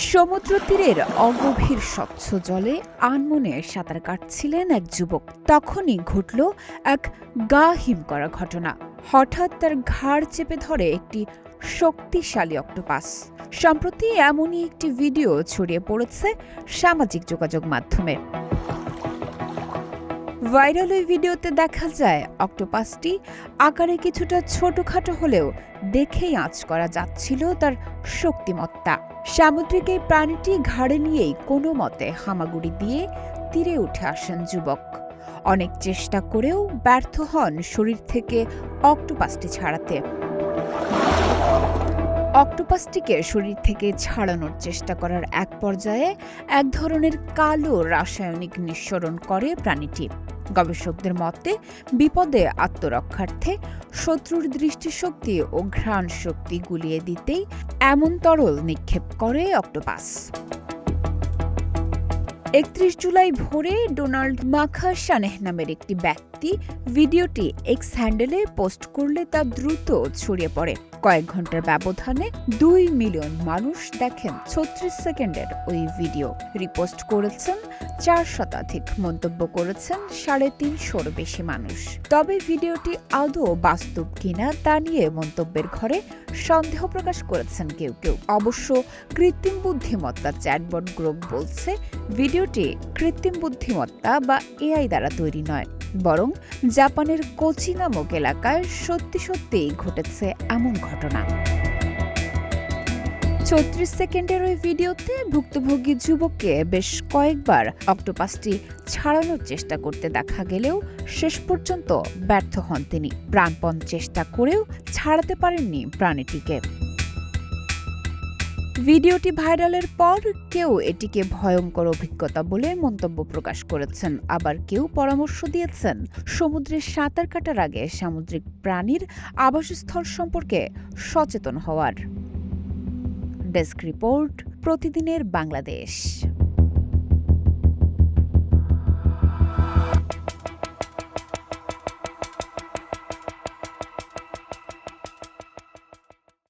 সমুদ্র তীরের অগভীর স্বচ্ছ জলে আনমনে সাঁতার কাটছিলেন এক যুবক। তখনই ঘটল এক গা হিম করা ঘটনা। হঠাৎ তার ঘাড় চেপে ধরে একটি শক্তিশালী অক্টোপাস। সম্প্রতি এমনই একটি ভিডিও ছড়িয়ে পড়েছে সামাজিক যোগাযোগ মাধ্যমে। ভাইরাল ওই ভিডিওতে দেখা যায় অক্টোপাসটি আকারে কিছুটা ছোটখাটো হলেও দেখেই আঁচ করা যাচ্ছিল তার শক্তিমত্তা। সামুদ্রিক এই প্রাণীটি ঘাড়ে নিয়েই কোনো মতে হামাগুড়ি দিয়ে তীরে উঠে আসেন যুবক। অনেক চেষ্টা করেও ব্যর্থ হন শরীর থেকে অক্টোপাসটি ছাড়াতে। অক্টোপাসটিকে শরীর থেকে ছাড়ানোর চেষ্টা করার এক পর্যায়ে এক ধরনের কালো রাসায়নিক নিঃসরণ করে প্রাণীটি। গবেষকদের মতে বিপদে আত্মরক্ষার্থে শত্রুর দৃষ্টিশক্তি ও ঘ্রাণ শক্তি গুলিয়ে দিতেই এমন তরল নিক্ষেপ করে অক্টোপাস। ৩১ জুলাই ভোরে ডোনাল্ড মাখাসানেহ নামের একটি ব্যক্তি ভিডিওটি এক্স হ্যান্ডেলে পোস্ট করলে তা দ্রুত ছড়িয়ে পড়ে। কয়েক ঘন্টার ব্যবধানে ২ মিলিয়ন মানুষ দেখেন ৩৬ সেকেন্ডের ওই ভিডিও। রিপোস্ট করেছেন ৪ শতাধিক, মন্তব্য করেছেন ৩৫০-র বেশি মানুষ। তবে ভিডিওটি আদৌ বাস্তব কিনা তা নিয়ে মন্তব্যের ঘরে সন্দেহ প্রকাশ করেছেন কেউ কেউ। অবশ্য কৃত্রিম বুদ্ধিমত্তা চ্যাটবট গ্রুপ বলছে ভিডিওটি কৃত্রিম বুদ্ধিমত্তা বা এআই দ্বারা তৈরি নয়, বরং জাপানের কোচি নামক এলাকায় সত্যি সত্যিই ঘটেছে এমন ঘটনা। ৩৬ সেকেন্ডের ওই ভিডিওতে ভুক্তভোগী যুবককে বেশ কয়েকবার অক্টোপাসটি ছাড়ানোর চেষ্টা করতে দেখা গেলেও শেষ পর্যন্ত ব্যর্থ হন তিনি। প্রাণপণ চেষ্টা করেও ছাড়াতে পারেননি প্রাণীটিকে। ভিডিওটি ভাইরালের পর কেউ এটিকে ভয়ঙ্কর অভিজ্ঞতা বলে মন্তব্য প্রকাশ করেছেন, আবার কেউ পরামর্শ দিয়েছেন সমুদ্রে সাঁতার কাটার আগে সামুদ্রিক প্রাণীর আবাসস্থল সম্পর্কে সচেতন হওয়ার। ডেস্ক রিপোর্ট, প্রতিদিনের বাংলাদেশ।